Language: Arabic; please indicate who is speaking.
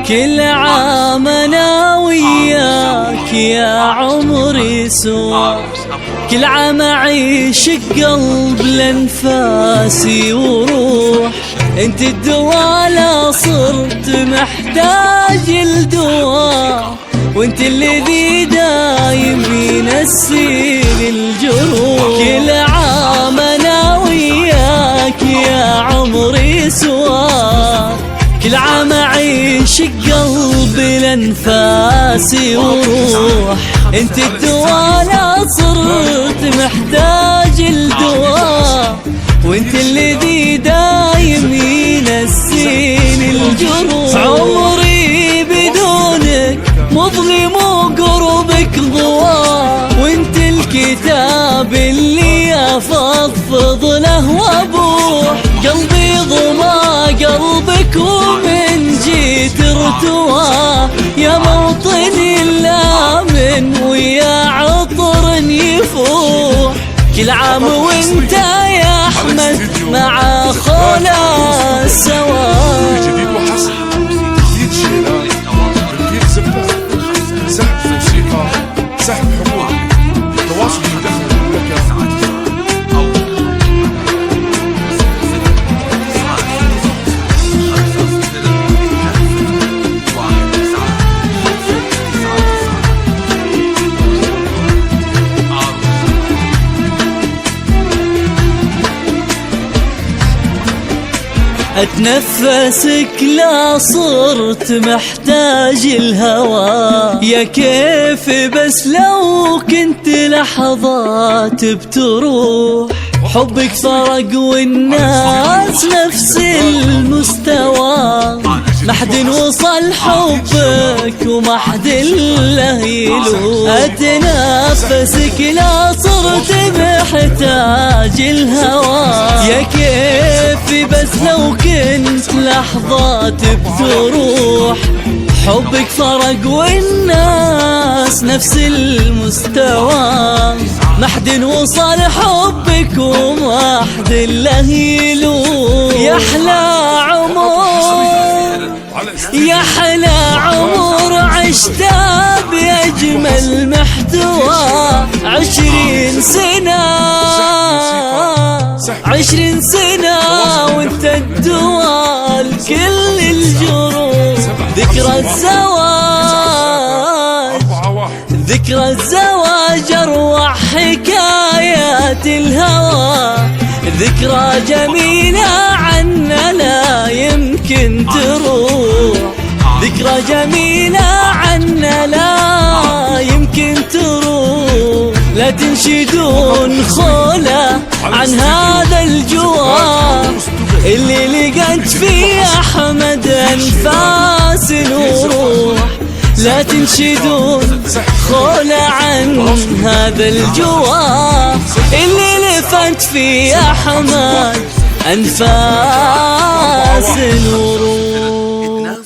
Speaker 1: كل عام انا وياك يا عمري سوا، كل عام اعيش قلب لانفاسي وروح. انت الدواء لا صرت محتاج الدواء، وانت الذي دايم ينسيني الجروح. كل عام انا وياك يا عمري سوا، كل عام اعيش قلبي لانفاسي وروح. انت الدواء لا صرت محتاج الدواء، وانت الذي دايم ينسيني الجروح. عمري بدونك مظلم وقربك ضواء، وانت الكتاب اللي افضفض له وابوح. قلبي ضما قلبك ومن جيت ارتوى، يا موطني الامن ويا عطر يفوح. كل عام وانت يا احمد مع خولا سوا.
Speaker 2: جديد وحصر جديد شيلان جديد زبدة سحب موسيقى سحب حقوق تواصل مدخل المملكة.
Speaker 1: اتنفسك لا صرت محتاج الهوى، يا كيف بس لو كنت لحظات بتروح. حبك فرق والناس نفس المستوى، ما حد وصل حبك وما حد له يلوح. اتنفسك لا صرت محتاج الهوى، يا كيف بس لو كنت لحظات بتروح. حبك فرق والناس نفس المستوى، ما حد وصل حبك وما حد له يلوح. يا احلى عمر يا احلى عمر عشتها باجمل محتوى. 20 سنة 20 سنة وانت الدواء لكل الجروح. ذكرى الزواج ذكرى الزواج اروع حكايات الهوى. ذكرى جميلة عنا لا يمكن تروح، ذكرى جميلة عنا لا يمكن تروح. لا تنشدون خوله عن هذا الجوار اللي لقيت فيه احمد انفاس وروح. لا تنشدون خوله عن هذا الجوار اللي لفت فيه احمد انفاس وروح.